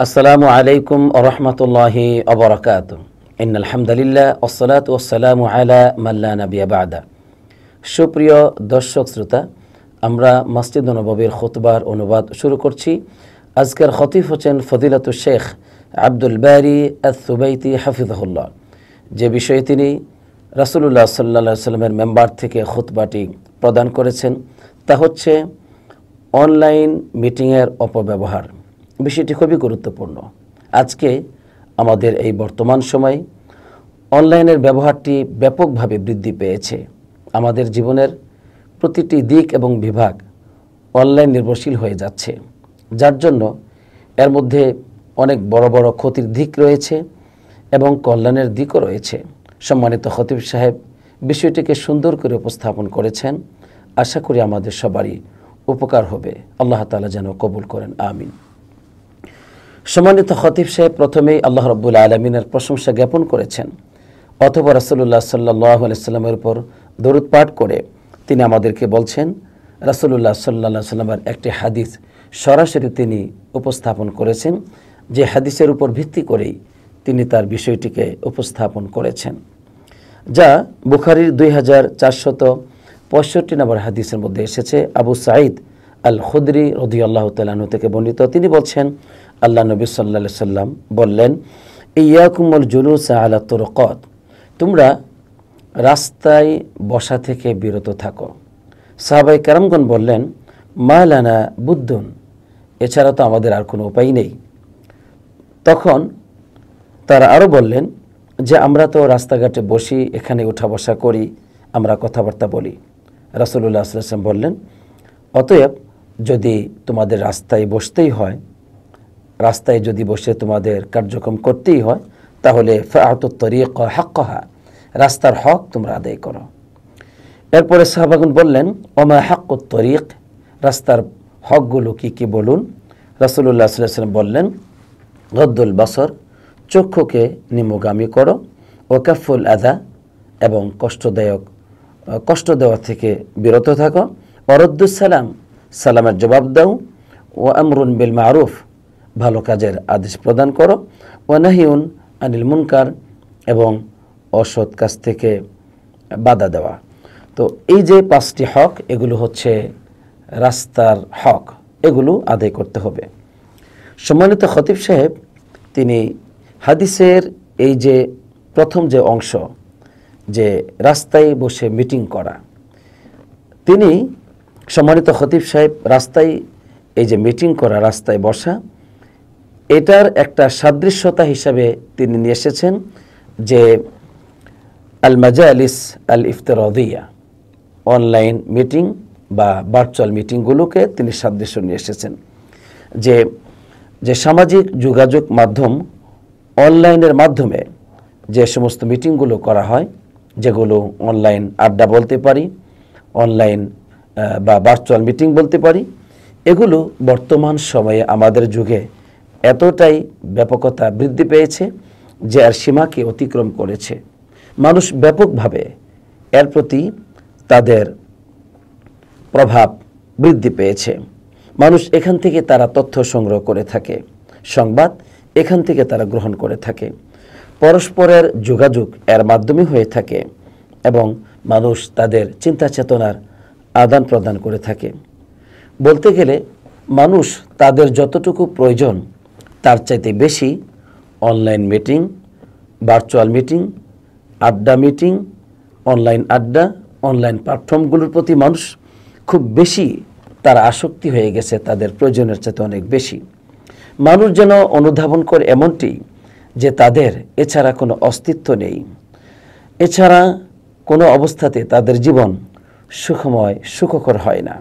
আসসালামু আলাইকুম ওয়া রাহমাতুল্লাহি ওয়া বারাকাতুহু। ইন্নাল হামদুলিল্লাহ ওয়াসসালাতু ওয়াসসালামু আলা মান লা নাবিয়্যা বা'দা। সুপ্রিয় দর্শক শ্রোতা, আমরা মসজিদ নববীর খুতবার অনুবাদ শুরু করছি। আজকের খতিব হচ্ছেন ফজিলাতুল শেখ আব্দুল বারী আস-সুবাইতি হাফিজাহুল্লাহ। যে বিষয়ে তিনি রাসূলুল্লাহ সাল্লাল্লাহু আলাইহি ওয়াসাল্লামের মেম্বার থেকে খুতবাটি প্রদান করেছেন তা হচ্ছে অনলাইন মিটিংয়ের অপব্যবহার। বিষয়টি খুবই গুরুত্বপূর্ণ। আজকে আমাদের এই বর্তমান সময়ে অনলাইনের ব্যবহারটি ব্যাপকভাবে বৃদ্ধি পেয়েছে। আমাদের জীবনের প্রতিটি দিক এবং বিভাগ অনলাইন নির্ভরশীল হয়ে যাচ্ছে, যার জন্য এর মধ্যে অনেক বড় বড় ক্ষতির দিক রয়েছে এবং কল্যাণের দিকও রয়েছে। সম্মানিত খতিব সাহেব বিষয়টিকে সুন্দর করে উপস্থাপন করেছেন। আশা করি আমাদের সবারই উপকার হবে। আল্লাহ তাআলা যেন কবুল করেন, আমিন। সম্মানিত খতিব সাহেব প্রথমেই আল্লাহ রাব্বুল আলামিনের প্রশংসা জ্ঞাপন করেছেন, অথবা রাসূলুল্লাহ সাল্লাল্লাহু আলাইহি সাল্লামের উপর দরুদ পাঠ করে তিনি আমাদেরকে বলছেন। রাসূলুল্লাহ সাল্লাল্লাহু আলাইহি সাল্লামের একটি হাদিস সরাসরি তিনি উপস্থাপন করেছেন, যে হাদিসের উপর ভিত্তি করেই তিনি তার বিষয়টিকে উপস্থাপন করেছেন, যা বুখারীর 2465 নম্বর হাদিসের মধ্যে এসেছে। আবু সাঈদ আল খুদরি রাদিয়াল্লাহু তাআলা আনহু থেকে বর্ণিত। তিনি বলছেন, আল্লাহ নবী সাল্লাল্লাহু আলাইহি সাল্লাম বললেন, ইয়াকুমুল জুলুস আলা তুরকাত, তোমরা রাস্তায় বসা থেকে বিরত থাকো। সাহাবায়ে কেরামগণ বললেন, মা লানা বুদ্দুন, এছাড়া তো আমাদের আর কোনো উপায় নেই। তখন তারা আরও বললেন যে আমরা তো রাস্তাঘাটে বসি, এখানে উঠা বসা করি, আমরা কথাবার্তা বলি। রাসূলুল্লাহ সাল্লাল্লাহু আলাইহি ওয়াসাল্লাম বললেন, অতএব যদি তোমাদের রাস্তায় বসতেই হয়, রাস্তায় যদি বসে তোমাদের কার্যক্রম করতেই হয়, তাহলে ফাআতুত তরিক হাক্কাহা, রাস্তার হক তোমরা আদায় করো। এরপরে সাহাবাগণ বললেন, ওমা হাক্কুত তরিক, রাস্তার হকগুলো কি কি বলুন। রাসূলুল্লাহ সাল্লাল্লাহু আলাইহি ওয়াসাল্লাম বললেন, গদ্দুল বাসর, চক্ষুকে নিম্নগামী করো, ও কাফুল আযা, এবং কষ্ট দেওয়া থেকে বিরত থাকো, ওরদ্দুস সালাম, সালামের জবাব দাও, ও আমরুন বিল মারুফ, ভালো কাজের আদেশ প্রদান করো, ও নাহিউন আনিল মুনকার, এবং অসৎ কাজ থেকে বাধা দেওয়া। তো এই যে 5টি হক, এগুলো হচ্ছে রাস্তার হক, এগুলো আদায় করতে হবে। সম্মানিত খতিব সাহেব তিনি হাদিসের এই যে প্রথম যে অংশ, যে রাস্তায় বসে মিটিং করা, তিনি সম্মানিত খতিব সাহেব রাস্তায় এই যে মিটিং করা, রাস্তায় বসা, এটার একটা সাদৃশ্যতা হিসাবে তিনি নিয়ে এসেছেন যে আল মাজালিস আল ইফতিরাদিয়া, অনলাইন মিটিং বা ভার্চুয়াল মিটিংগুলোকে তিনি সাদৃশ্য নিয়ে এসেছেন। যে সামাজিক যোগাযোগ মাধ্যম অনলাইনের মাধ্যমে যে সমস্ত মিটিংগুলো করা হয়, যেগুলো অনলাইন আড্ডা বলতে পারি, অনলাইন বা ভার্চুয়াল মিটিং বলতে পারি, এগুলো বর্তমান সময়ে আমাদের যুগে এতটাই ব্যাপকতা বৃদ্ধি পেয়েছে যে আর সীমাকে অতিক্রম করেছে। মানুষ ব্যাপকভাবে এর প্রতি তাদের প্রভাব বৃদ্ধি পেয়েছে। মানুষ এখান থেকে তারা তথ্য সংগ্রহ করে থাকে, সংবাদ এখান থেকে তারা গ্রহণ করে থাকে, পরস্পরের যোগাযোগ এর মাধ্যমে হয়ে থাকে, এবং মানুষ তাদের চিন্তা চেতনার আদান প্রদান করে থাকে। বলতে গেলে মানুষ তাদের যতটুকু প্রয়োজন তার চাইতে বেশি অনলাইন মিটিং, ভার্চুয়াল মিটিং, আড্ডা মিটিং, অনলাইন আড্ডা, অনলাইন প্ল্যাটফর্মগুলোর প্রতি মানুষ খুব বেশি তারা আসক্তি হয়ে গেছে, তাদের প্রয়োজনের চাইতে অনেক বেশি। মানুষ যেন অনুধাবন করে এমনটি যে তাদের এছাড়া কোনো অস্তিত্ব নেই, এছাড়া কোনো অবস্থাতে তাদের জীবন সুখময় সুখকর হয় না।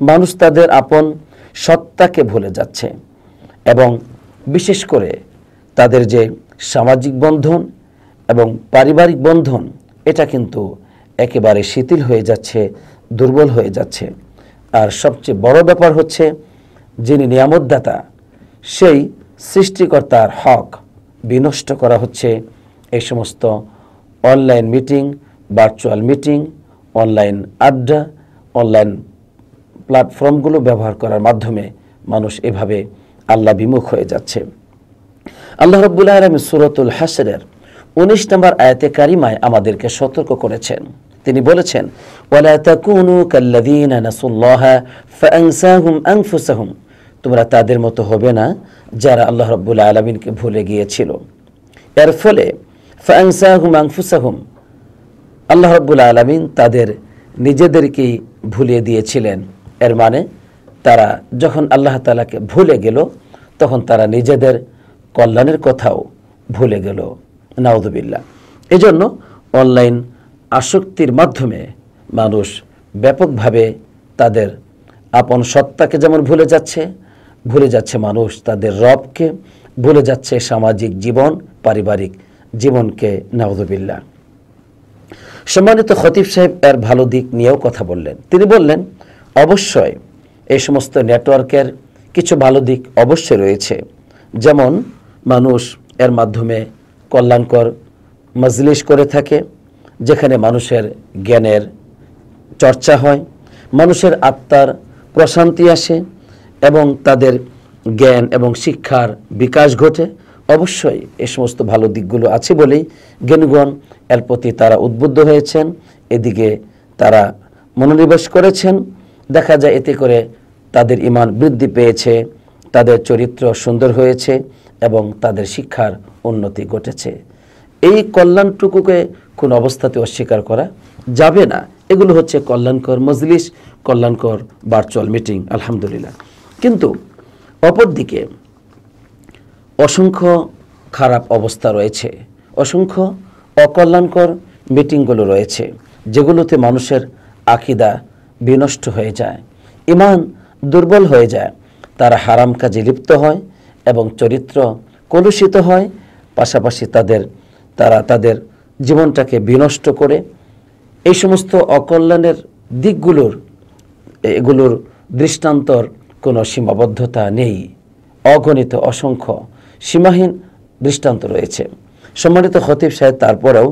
মানুষ তাদের আপন সত্তাকে ভুলে যাচ্ছে, এবং বিশেষ করে তাদের যে সামাজিক বন্ধন এবং পারিবারিক বন্ধন, এটা কিন্তু একেবারে শিথিল হয়ে যাচ্ছে, দুর্বল হয়ে যাচ্ছে। আর সবচেয়ে বড় ব্যাপার হচ্ছে, যিনি নিয়ামতদাতা সেই সৃষ্টিকর্তার হক বিনষ্ট করা হচ্ছে এই সমস্ত online meeting, virtual meeting, online আড্ডা, অনলাইন প্ল্যাটফর্মগুলো ব্যবহার করার মাধ্যমে মানুষ এভাবে আল্লাহ বিমুখ হয়ে যাচ্ছে। আল্লাহ রাব্বুল আলামিন সূরাতুল হাশরের 19 নম্বর আয়াতে কারিমায় আমাদেরকে সতর্ক করেছেন। তিনি বলেছেন, ওয়ালা তাকুনু কাল্লাযীনা নাসুল্লাহা ফাআনসাহুম আনফুসাহুম, তোমরা তাদের মতো হবে না যারা আল্লাহ রাব্বুল আলামিনকে ভুলে গিয়েছিল। এর ফলে ফাআনসাহুম আনফুসাহুম, আল্লাহ রাব্বুল আলামিন তাদের নিজেদেরকেই ভুলিয়ে দিয়েছিলেন। এর মানে তারা যখন আল্লাহ তাআলাকে ভুলে গেল তখন তারা নিজেদের কল্যাণের কথাও ভুলে গেল। নাউযুবিল্লাহ। এজন্য অনলাইন আসক্তির মাধ্যমে মানুষ ব্যাপকভাবে তাদের আপন সত্তাকে যেমন ভুলে যাচ্ছে মানুষ তাদের রবকে, ভুলে যাচ্ছে সামাজিক জীবন, পারিবারিক জীবনকে। নাউযুবিল্লাহ। সম্মানিত খতিব সাহেব এর ভালো দিক নিয়েও কথা বললেন। তিনি বললেন, অবশ্যই এই সমস্ত নেটওয়ার্কের কিছু ভালো দিক অবশ্যই রয়েছে। যেমন মানুষ এর মাধ্যমে কল্যাণকর মজলিস করে থাকে, যেখানে মানুষের জ্ঞানের চর্চা হয়, মানুষের আত্মার প্রশান্তি আসে এবং তাদের জ্ঞান এবং শিক্ষার বিকাশ ঘটে। অবশ্যই এই সমস্ত ভালো দিকগুলো আছে বলেই জ্ঞানীগণ এর প্রতি তারা উদ্বুদ্ধ হয়েছেন, এদিকে তারা মনোনিবেশ করেছেন। দেখা যায় এতে করে তাদের ঈমান বৃদ্ধি পেয়েছে, তাদের চরিত্র সুন্দর হয়েছে এবং তাদের শিক্ষার উন্নতি ঘটেছে। এই কল্যাণটুকুকে কোন অবস্থাতে অস্বীকার করা যাবে না। এগুলো হচ্ছে কল্যাণকর মজলিস, কল্যাণকর ভার্চুয়াল মিটিং, আলহামদুলিল্লাহ। কিন্তু অপরদিকে অসংখ্য খারাপ অবস্থা রয়েছে, অসংখ্য অকল্যাণকর মিটিংগুলো রয়েছে, যেগুলোতে মানুষের আকীদা বিনষ্ট হয়ে যায়, ঈমান দুর্বল হয়ে যায়, তারা হারাম কাজে লিপ্ত হয় এবং চরিত্র কলুষিত হয়, পাশাপাশি তারা তাদের জীবনটাকে বিনষ্ট করে। এই সমস্ত অকল্যাণের এগুলোর দৃষ্টান্তর কোনো সীমাবদ্ধতা নেই, অগণিত অসংখ্য সীমাহীন দৃষ্টান্ত রয়েছে। সম্মানিত খতিব সাহেব তারপরেও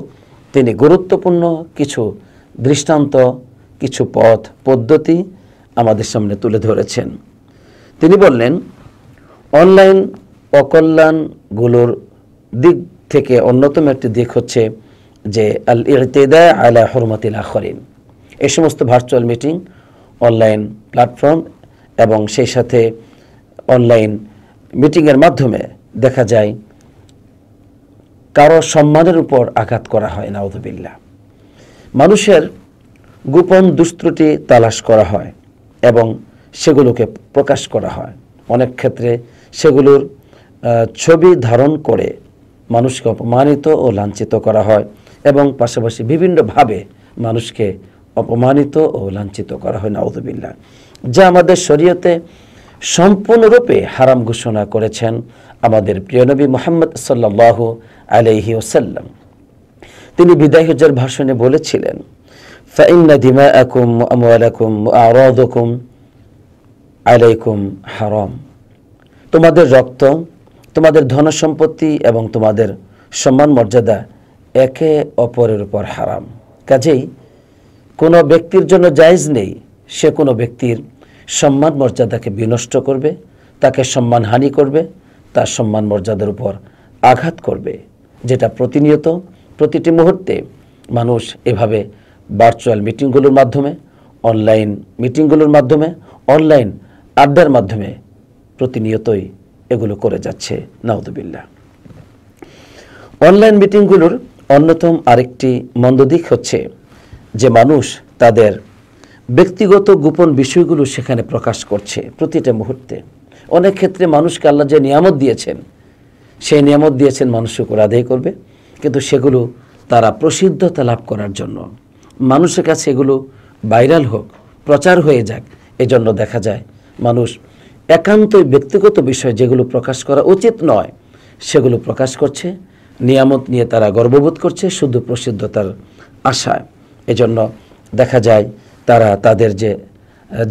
তিনি গুরুত্বপূর্ণ কিছু দৃষ্টান্ত, কিছু পথ পদ্ধতি আমাদের সামনে তুলে ধরেছেন। তিনি বললেন, অনলাইন অকল্যাণগুলোর দিক থেকে অন্যতম একটি দিক হচ্ছে যে আল ইতিদা আলা হুরমাতিল আখরিন। এই সমস্ত ভার্চুয়াল মিটিং, অনলাইন প্ল্যাটফর্ম এবং সেই সাথে অনলাইন মিটিংয়ের মাধ্যমে দেখা যায় কারো সম্মানের উপর আঘাত করা হয়। নাউযুবিল্লাহ। মানুষের গোপন দুষ্ত্রুটি তালাশ করা হয় এবং সেগুলোকে প্রকাশ করা হয়। অনেক ক্ষেত্রে সেগুলোর ছবি ধারণ করে মানুষকে অপমানিত ও লাঞ্ছিত করা হয় এবং পাশাপাশি বিভিন্নভাবে মানুষকে অপমানিত ও লাঞ্ছিত করা হয়। নাউযুবিল্লাহ। যা আমাদের শরীয়তে সম্পূর্ণরূপে হারাম ঘোষণা করেছেন আমাদের প্রিয় নবী মুহাম্মদ সাল্লাল্লাহু আলাইহি ওয়াসাল্লাম। তিনি বিদায় হজ্জের ভাষণে বলেছিলেন, ফাইন্না দিমাআকুম ওয়া আমওয়ালাকুম ওয়া আরাদাকুম আলাইকুম হারাম। তোমাদের রক্ত, তোমাদের ধন সম্পত্তি এবং তোমাদের সম্মান মর্যাদা একে অপরের উপর হারাম। কাজেই কোনো ব্যক্তির জন্য জায়েজ নেই সে কোনো ব্যক্তির সম্মান মর্যাদাকে বিনষ্ট করবে, তাকে সম্মানহানি করবে, তার সম্মান মর্যাদার উপর আঘাত করবে, যেটা প্রতিনিয়ত প্রতিটি মুহূর্তে মানুষ এভাবে ভার্চুয়াল মিটিংগুলোর মাধ্যমে, অনলাইন মিটিংগুলোর মাধ্যমে, অনলাইন আড্ডার মাধ্যমে প্রতিনিয়তই এগুলো করে যাচ্ছে। নাউযুবিল্লাহ। অনলাইন মিটিংগুলোর অন্যতম আরেকটি মন্দ দিক হচ্ছে যে মানুষ তাদের ব্যক্তিগত গোপন বিষয়গুলো সেখানে প্রকাশ করছে প্রতিটা মুহূর্তে। অনেক ক্ষেত্রে মানুষকে আল্লাহ যে নিয়ামত দিয়েছেন, সেই নিয়ামত দিয়েছেন মানুষ শুকর আদায় করবে, কিন্তু সেগুলো তারা প্রসিদ্ধতা লাভ করার জন্য, মানুষের কাছে এগুলো ভাইরাল হোক, প্রচার হয়ে যাক, এজন্য দেখা যায় মানুষ একান্তই ব্যক্তিগত বিষয় যেগুলো প্রকাশ করা উচিত নয় সেগুলো প্রকাশ করছে। নিয়ামত নিয়ে তারা গর্ববোধ করছে শুধু প্রসিদ্ধতার আশায়। এজন্য দেখা যায় তারা তাদের যে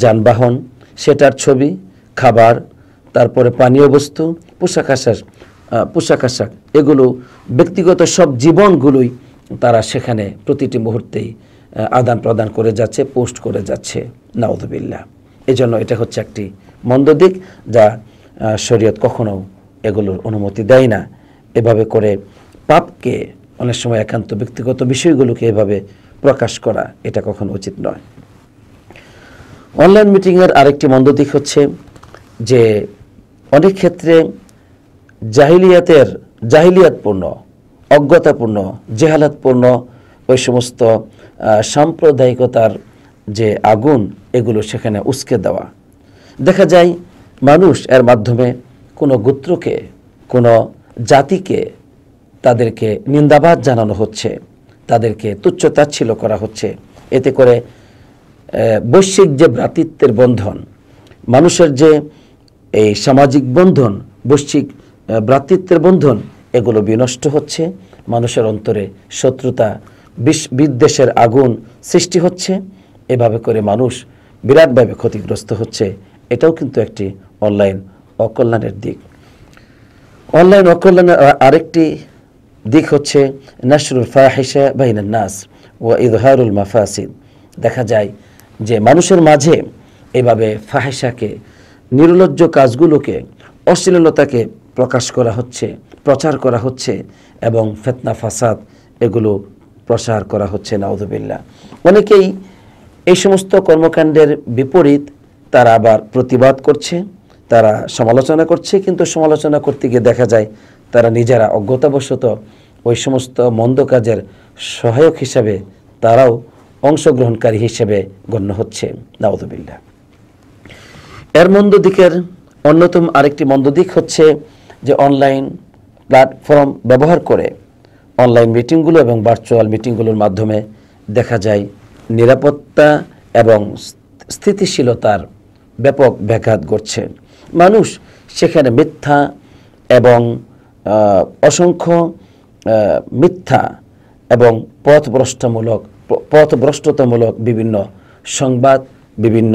যানবাহন সেটার ছবি, খাবার, তারপরে পানীয় বস্তু, পোশাক আশাক এগুলো ব্যক্তিগত সব জীবনগুলোই তারা সেখানে প্রতিটি মুহূর্তেই আদান প্রদান করে যাচ্ছে, পোস্ট করে যাচ্ছে। নাউযুবিল্লাহ। এজন্য এটা হচ্ছে একটি মন্দ দিক, যা শরীয়ত কখনো এগুলোর অনুমতি দেয় না। এভাবে করে পাপকে, অনেক সময় একান্ত ব্যক্তিগত বিষয়গুলোকে এভাবে প্রকাশ করা, এটা কখনো উচিত নয়। অনলাইন মিটিংয়ের আরেকটি মন্দ দিক হচ্ছে যে অনেক ক্ষেত্রে জাহিলিয়াতপূর্ণ, অজ্ঞতাপূর্ণ, জেহালাতপূর্ণ ওই সমস্ত সাম্প্রদায়িকতার যে আগুন, এগুলো সেখানে উস্কে দেওয়া। দেখা যায় মানুষ এর মাধ্যমে কোনো গোত্রকে, কোনো জাতিকে তাদেরকে নিন্দাবাদ জানানো হচ্ছে, তাদেরকে তুচ্ছতাচ্ছিল্য করা হচ্ছে। এতে করে বৈশ্বিক যে ভ্রাতৃত্বের বন্ধন, মানুষের যে এই সামাজিক বন্ধন, বৈশ্বিক ভ্রাতৃত্বের বন্ধন, এগুলো বিনষ্ট হচ্ছে। মানুষের অন্তরে শত্রুতা, বিদ্বেষের আগুন সৃষ্টি হচ্ছে। এভাবে করে মানুষ বিরাটভাবে ক্ষতিগ্রস্ত হচ্ছে। এটাও কিন্তু একটি অনলাইন অকল্যাণের দিক। অনলাইন অকল্যাণের আরেকটি দিক হচ্ছে নাশরুল ফাহিশা বাইনান নাস ওয়া ইযহারুল মাফাসিদ। দেখা যায় যে মানুষের মাঝে এভাবে ফাহিশাকে, নির্লজ্জ কাজগুলোকে, অশ্লীলতাকে প্রকাশ করা হচ্ছে, প্রচার করা হচ্ছে এবং ফিতনা ফাসাদ এগুলো প্রসার করা হচ্ছে, নাউযুবিল্লাহ। অনেকেই এই সমস্ত কর্মকাণ্ডের বিপরীত তারা আবার প্রতিবাদ করছে, তারা সমালোচনা করছে, কিন্তু সমালোচনা করতে গিয়ে দেখা যায় তারা নিজেরা অজ্ঞতাবশত ওই সমস্ত মন্দ কাজের সহায়ক হিসাবে তারাও অংশগ্রহণকারী হিসেবে গণ্য হচ্ছে, নাউযুবিল্লাহ। এর মন্দ দিকের অন্যতম আরেকটি মন্দ দিক হচ্ছে যে অনলাইন প্ল্যাটফর্ম ব্যবহার করে অনলাইন মিটিংগুলো এবং ভার্চুয়াল মিটিংগুলোর মাধ্যমে দেখা যায় নিরাপত্তা এবং স্থিতিশীলতার ব্যাপক ব্যাঘাত ঘটছে। মানুষ সেখানে মিথ্যা এবং অসংখ্য মিথ্যা এবং পথভ্রষ্টতামূলক বিভিন্ন সংবাদ, বিভিন্ন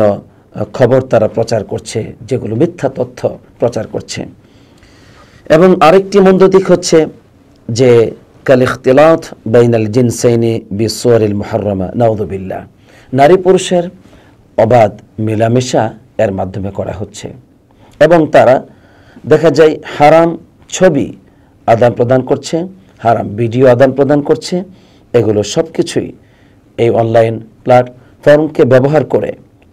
খবর তারা প্রচার করছে, যেগুলো মিথ্যা তথ্য প্রচার করছে। এবং আরেকটি মন্দ দিক হচ্ছে যে কাল ইখতিলাত বাইনাল জিনসাইনি বিসওয়ারিল মুহাররামা, নাউযুবিল্লাহ। নারী পুরুষের অবাধ মেলামেশা এর মাধ্যমে করা হচ্ছে এবং তারা দেখা যায় হারাম ছবি আদান প্রদান করছে, হারাম ভিডিও আদান প্রদান করছে। এগুলো সব কিছুই এই অনলাইন প্ল্যাটফর্মকে ব্যবহার করে,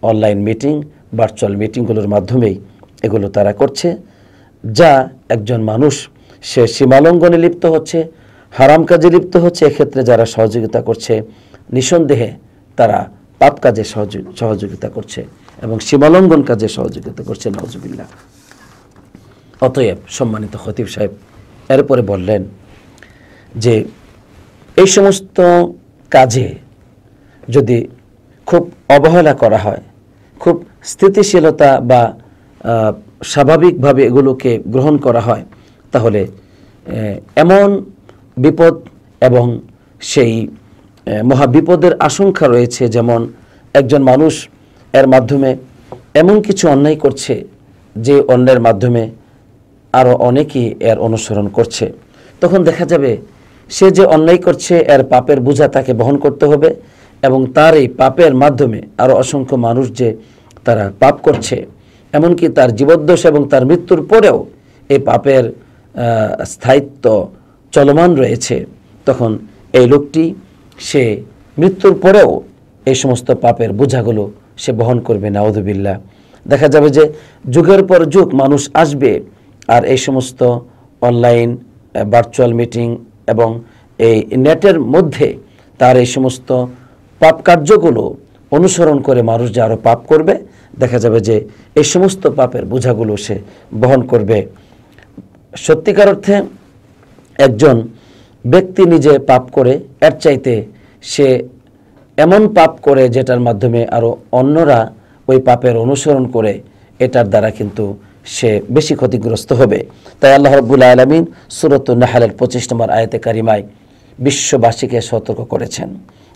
অনলাইন মিটিং, ভার্চুয়াল মিটিংগুলোর মাধ্যমেই এগুলো তারা করছে, যা একজন মানুষ সে সীমালঙ্ঘনে লিপ্ত হচ্ছে, হারাম কাজে লিপ্ত হচ্ছে। এক্ষেত্রে যারা সহযোগিতা করছে নিঃসন্দেহে তারা পাপ কাজে সহযোগিতা করছে এবং সীমালঙ্ঘন কাজে সহযোগিতা করছে, নাউযুবিল্লাহ। অতএব সম্মানিত খতিব সাহেব এরপরে বললেন যে এই সমস্ত কাজে যদি খুব অবহেলা করা হয়, খুব স্থিতিশীলতা বা স্বাভাবিকভাবে এগুলোকে গ্রহণ করা হয়, তাহলে এমন বিপদ এবং সেই মহাবিপদের আশঙ্কা রয়েছে। যেমন একজন মানুষ এর মাধ্যমে এমন কিছু অন্যায় করছে যে অন্যের মাধ্যমে আরও অনেকেই এর অনুসরণ করছে। তখন দেখা যাবে সে যে অন্যায় করছে এর পাপের বোঝা তাকে বহন করতে হবে এবং তার এই পাপের মাধ্যমে আরও অসংখ্য মানুষ যে তারা পাপ করছে, এমনকি তার জীবদ্দশা এবং তার মৃত্যুর পরেও এই পাপের স্থায়িত্ব চলমান রয়েছে। তখন এই লোকটি সে মৃত্যুর পরেও এই সমস্ত পাপের বোঝাগুলো সে বহন করবে, নাউযুবিল্লাহ। দেখা যাবে যে যুগের পর যুগ মানুষ আসবে আর এই সমস্ত অনলাইন ভার্চুয়াল মিটিং এবং এই নেটের মধ্যে তার এই সমস্ত পাপ কার্যগুলো অনুসরণ করে মানুষ যে আরও পাপ করবে, দেখা যাবে যে এই সমস্ত পাপের বোঝাগুলো সে বহন করবে। সত্যিকার অর্থে একজন ব্যক্তি নিজে পাপ করে এর চাইতে সে এমন পাপ করে যেটার মাধ্যমে আরও অন্যরা ওই পাপের অনুসরণ করে, এটার দ্বারা কিন্তু সে বেশি ক্ষতিগ্রস্ত হবে। তাই আল্লাহ রাব্বুল আলামিন সূরাতুন নাহলের 25 নম্বর আয়াতে কারিমায় বিশ্ববাসীকে সতর্ক করেছেন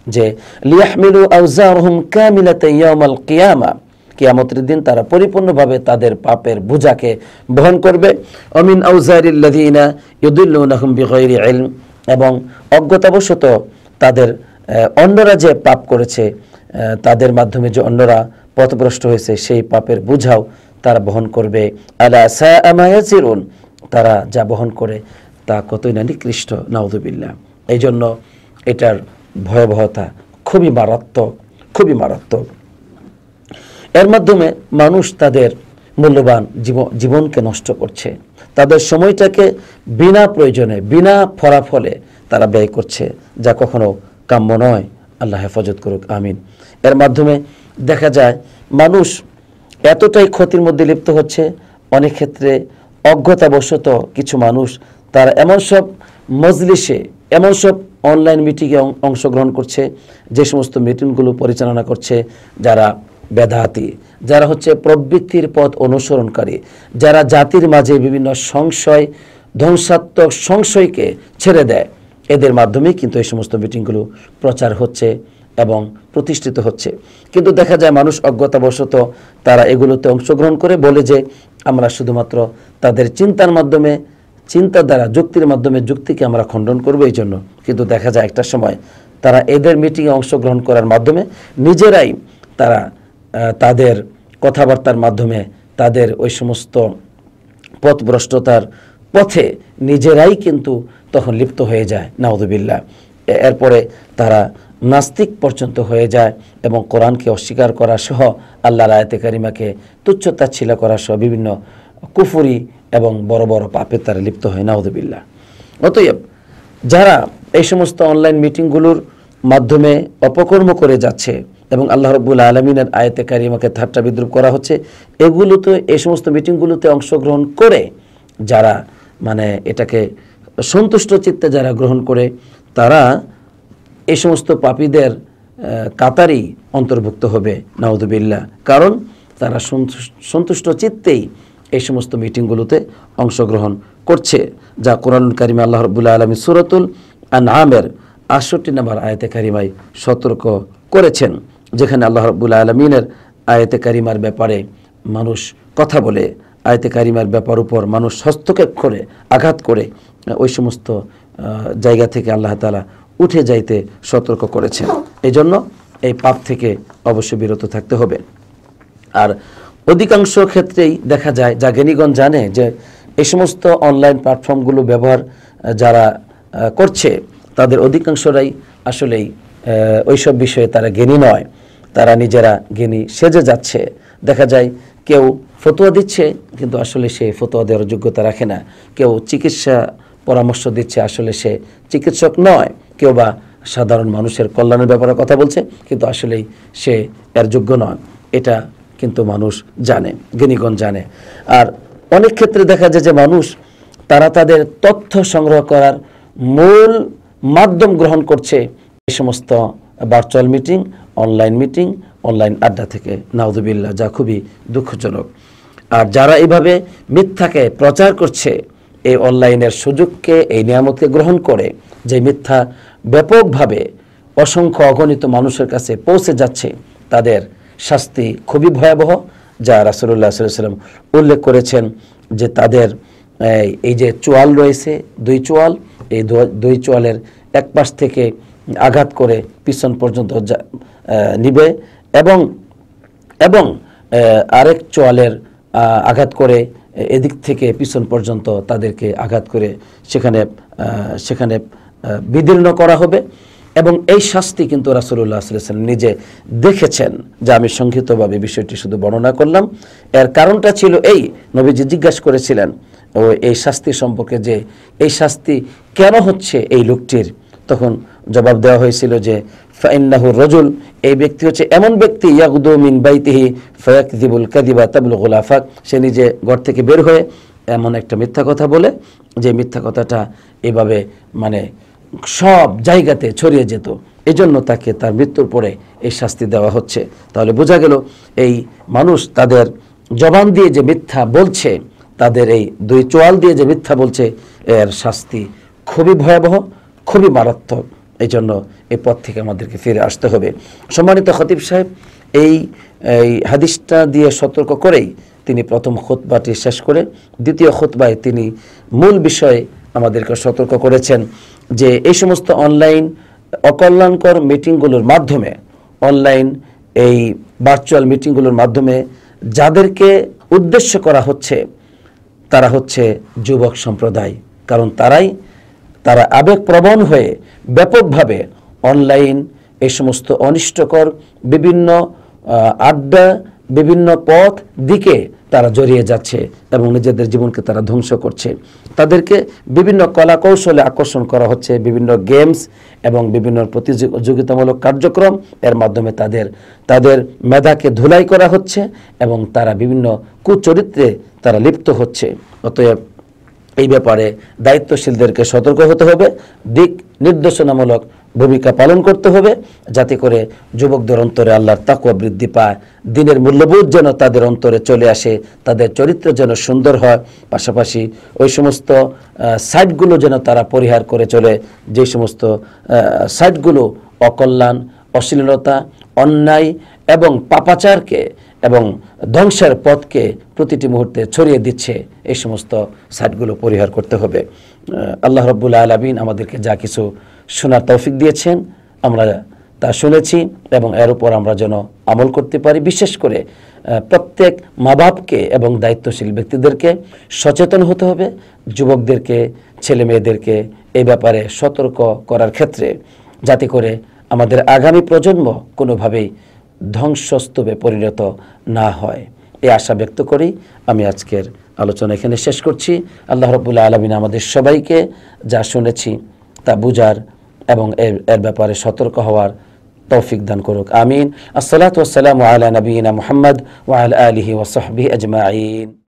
যে লিয়াহমিলু আওজারহুম কামিলাতান ইয়াউমাল কিয়ামা, কিয়ামতের দিন তারা পরিপূর্ণভাবে তাদের পাপের বোঝাকে বহন করবে। অমিন আওজারিল্লাযিনা ইউদিল্লুনাহুম বিগাইরি ইলম, এবং অজ্ঞতাবশত তাদের অন্যরা যে পাপ করেছে তাদের মাধ্যমে যে অন্যরা পথভ্রষ্ট হয়েছে সেই পাপের বোঝাও তারা বহন করবে। আলা সাআ মা ইয়াসিরুন, তারা যা বহন করে তা কতই না নিকৃষ্ট, নাউযুবিল্লাহ। এই জন্য এটার ভয়াবহতা খুবই মারাত্মক, খুবই মারাত্মক। এর মাধ্যমে মানুষ তাদের মূল্যবান জীবনকে নষ্ট করছে, তাদের সময়টাকে বিনা প্রয়োজনে, বিনা ফলাফলে তারা ব্যয় করছে, যা কখনো কাম্য নয়। আল্লাহ হেফাজত করুক, আমিন। এর মাধ্যমে দেখা যায় মানুষ এতটাই ক্ষতির মধ্যে লিপ্ত হচ্ছে, অনেক ক্ষেত্রে অজ্ঞতাবশত কিছু মানুষ তারা এমন সব মজলিসে, এমন সব অনলাইন মিটিংয়ে অংশগ্রহণ করছে, যে সমস্ত মিটিংগুলো পরিচালনা করছে যারা বেদাতি, যারা হচ্ছে প্রবৃত্তির পথ অনুসরণকারী, যারা জাতির মাঝে বিভিন্ন সংশয়, ধ্বংসাত্মক সংশয়কে ছেড়ে দেয়, এদের মাধ্যমেই কিন্তু এই সমস্ত মিটিংগুলো প্রচার হচ্ছে এবং প্রতিষ্ঠিত হচ্ছে। কিন্তু দেখা যায় মানুষ অজ্ঞতাবশত তারা এগুলোতে অংশগ্রহণ করে বলে যে আমরা শুধুমাত্র তাদের চিন্তার মাধ্যমে, চিন্তা দ্বারা, যুক্তির মাধ্যমে যুক্তিকে আমরা খণ্ডন করবো এই জন্য। কিন্তু দেখা যায় একটা সময় তারা এদের মিটিংয়ে অংশগ্রহণ করার মাধ্যমে নিজেরাই তারা তাদের কথাবার্তার মাধ্যমে তাদের ওই সমস্ত পথভ্রষ্টতার পথে নিজেরাই কিন্তু তখন লিপ্ত হয়ে যায়, নাউযুবিল্লাহ। এরপরে তারা নাস্তিক পর্যন্ত হয়ে যায় এবং কোরআনকে অস্বীকার করা সহ, আল্লাহর আয়াতে কারিমাকে তুচ্ছ-তাচ্ছিল্য করা সহ বিভিন্ন কুফরি এবং বড় বড় পাপে তারা লিপ্ত হয়, নাউযুবিল্লাহ। অতএব যারা এই সমস্ত অনলাইন মিটিংগুলোর মাধ্যমে অপকর্ম করে যাচ্ছে এবং আল্লাহ রাব্বুল আলামিনের আয়াতে কারিমাকে ঠাট্টা বিদ্রূপ করা হচ্ছে, এগুলোতে, এই সমস্ত মিটিংগুলোতে অংশগ্রহণ করে যারা মানে এটাকে সন্তুষ্ট চিত্তে যারা গ্রহণ করে, তারা এই সমস্ত পাপীদের কাতারেই অন্তর্ভুক্ত হবে, নাউযুবিল্লাহ। কারণ তারা সন্তুষ্ট চিত্তেই এই সমস্ত মিটিংগুলোতে অংশগ্রহণ করছে, যা কোরআনুল কারিমে আল্লাহ রাব্বুল আলামিন সূরাতুল আনআমের ৬৮ নম্বর আয়াতে কারিমায় সতর্ক করেছেন, যেখানে আল্লাহ রাব্বুল আলামিনের আয়াতে কারিমার ব্যাপারে মানুষ কথা বলে, আয়াতে কারিমার ব্যাপার উপর মানুষ হস্তক্ষেপ করে, আঘাত করে, ওই সমস্ত জায়গা থেকে আল্লাহ তাআলা উঠে যাইতে সতর্ক করেছেন। এই জন্য এই পাপ থেকে অবশ্যই বিরত থাকতে হবে। আর অধিকাংশ ক্ষেত্রেই দেখা যায়, যা জ্ঞানীগণ জানে, যে এই সমস্ত অনলাইন প্ল্যাটফর্মগুলো ব্যবহার যারা করছে তাদের অধিকাংশরাই আসলেই ওইসব বিষয়ে তারা জ্ঞানী নয়, তারা নিজেরা জ্ঞানী সেজে যাচ্ছে। দেখা যায় কেউ ফতোয়া দিচ্ছে কিন্তু আসলে সে ফতোয়া দেওয়ার যোগ্যতা রাখে না, কেউ চিকিৎসা পরামর্শ দিচ্ছে, আসলে সে চিকিৎসক নয়, কেউ বা সাধারণ মানুষের কল্যাণের ব্যাপারে কথা বলছে কিন্তু আসলেই সে এর যোগ্য নয়। এটা কিন্তু মানুষ জানে, জ্ঞানীগণ জানে। আর অনেক ক্ষেত্রে দেখা যায় যে মানুষ তারা তাদের তথ্য সংগ্রহ করার মূল মাধ্যম গ্রহণ করছে এই সমস্ত virtual meeting, online meeting, online আড্ডা থেকে, নাউযুবিল্লাহ, যা খুবই দুঃখজনক। আর যারা এইভাবে মিথ্যাকে প্রচার করছে, এই অনলাইনের সুযোগকে, এই নিয়ামতকে গ্রহণ করে, যে মিথ্যা ব্যাপকভাবে অসংখ্য অগণিত মানুষের কাছে পৌঁছে যাচ্ছে, তাদের শাস্তি খুবই ভয়াবহ, যা রাসূলুল্লাহ সাল্লাল্লাহু আলাইহি ওয়াসাল্লাম উল্লেখ করেছেন যে তাদের এই যে চোয়াল রয়েছে, দুই চোয়াল, এই দুই চোয়ালের এক পাশ থেকে আঘাত করে পিছন পর্যন্ত নিবে এবং এবং আরেক চোয়ালের আঘাত করে এদিক থেকে পিছন পর্যন্ত তাদেরকে আঘাত করে সেখানে সেখানে বিদীর্ণ করা হবে। এবং এই শাস্তি কিন্তু রাসূলুল্লাহ সাল্লাল্লাহু আলাইহি ওয়াসাল্লাম নিজে দেখেছেন, যা আমি সংক্ষিপ্তভাবে বিষয়টি শুধু বর্ণনা করলাম। এর কারণটা ছিল এই, নবীজি জিজ্ঞাসা করেছিলেন ও এই শাস্তি সম্পর্কে, যে এই শাস্তি কেন হচ্ছে এই লোকটির। তখন জবাব দেওয়া হয়েছিল যে ফাইন্নাহু রাজুল, এই ব্যক্তি হচ্ছে এমন ব্যক্তি, ইয়াগদু মিন বাইতিহি ফায়াকযিবুল কাযিবা তাবলুগুল আফাক, সে নিজে ঘর থেকে বের হয়ে এমন একটা মিথ্যা কথা বলে যে মিথ্যা কথাটা এভাবে মানে সব জায়গাতে ছড়িয়ে যেত। এজন্য তাকে তার মৃত্যুর পরে এই শাস্তি দেওয়া হচ্ছে। তাহলে বোঝা গেল এই মানুষ তাদের জবান দিয়ে যে মিথ্যা বলছে, তাদের এই দুই চোয়াল দিয়ে যে মিথ্যা বলছে, এর শাস্তি খুবই ভয়াবহ, খুবই মারাত্মক। এই জন্য এই পথ থেকে আমাদেরকে ফিরে আসতে হবে। সম্মানিত খতিব সাহেব এই হাদিসটা দিয়ে সতর্ক করেই তিনি প্রথম খুতবাটি শেষ করে দ্বিতীয় খুতবায় তিনি মূল বিষয়ে আমাদেরকে সতর্ক করেছেন যে এই সমস্ত অনলাইন অকল্যাণকর মিটিংগুলোর মাধ্যমে, অনলাইন এই ভার্চুয়াল মিটিংগুলোর মাধ্যমে যাদেরকে উদ্দেশ্য করা হচ্ছে তারা হচ্ছে যুবক সম্প্রদায়, কারণ তারা আবেগপ্রবণ হয়ে ব্যাপকভাবে অনলাইন এই সমস্ত অনিষ্টকর বিভিন্ন আড্ডা, বিভিন্ন পথ দিকে তারা জড়িয়ে যাচ্ছে এবং নিজেদের জীবনকে তারা ধ্বংস করছে। তাদেরকে বিভিন্ন কলা কৌশলে আকর্ষণ করা হচ্ছে, বিভিন্ন গেমস এবং বিভিন্ন প্রতিযোগিতামূলক কার্যক্রম, এর মাধ্যমে তাদের মেধাকে ধুলাই করা হচ্ছে এবং তারা বিভিন্ন কুচরিত্রে তারা লিপ্ত হচ্ছে। অতএব এই ব্যাপারে দায়িত্বশীলদেরকে সতর্ক হতে হবে, দিক নির্দেশনামূলক ভূমিকা পালন করতে হবে, যাতে করে যুবকদের অন্তরে আল্লাহর তাকওয়া বৃদ্ধি পায়, দিনের মূল্যবোধ যেন তাদের অন্তরে চলে আসে, তাদের চরিত্র যেন সুন্দর হয়, পাশাপাশি ওই সমস্ত সাইটগুলো যেন তারা পরিহার করে চলে, যে সমস্ত সাইটগুলো অকল্যাণ, অশ্লীলতা, অন্যায় এবং পাপাচারকে এবং ধ্বংসের পথকে প্রতিটি মুহূর্তে ছড়িয়ে দিচ্ছে, এই সমস্ত সাইটগুলো পরিহার করতে হবে। আল্লাহ রাব্বুল আলামিন আমাদেরকে যা কিছু শোনার তৌফিক দিয়েছেন আমরা তা শুনেছি এবং এর উপর আমরা যেন আমল করতে পারি। বিশেষ করে প্রত্যেক মা বাপকে এবং দায়িত্বশীল ব্যক্তিদেরকে সচেতন হতে হবে, যুবকদেরকে, ছেলে মেয়েদেরকে এই ব্যাপারে সতর্ক করার ক্ষেত্রে, যাতে করে আমাদের আগামী প্রজন্ম কোনোভাবেই ধ্বংসস্তূপে পরিণত না হয়। এই আশা ব্যক্ত করি আমি আজকের আলোচনা এখানে শেষ করছি। আল্লাহ রাব্বুল আলামিন আমাদের সবাইকে যা শুনেছি তা বুঝার এবং এর ব্যাপারে সতর্ক হওয়ার তৌফিক দান করুক। আমিন। আসসালাতু ওয়াসসালামু আলা নবিয়িনা মুহাম্মদ ওয়া আলা আলিহি ওয়া সাহবিহি আজমাইন।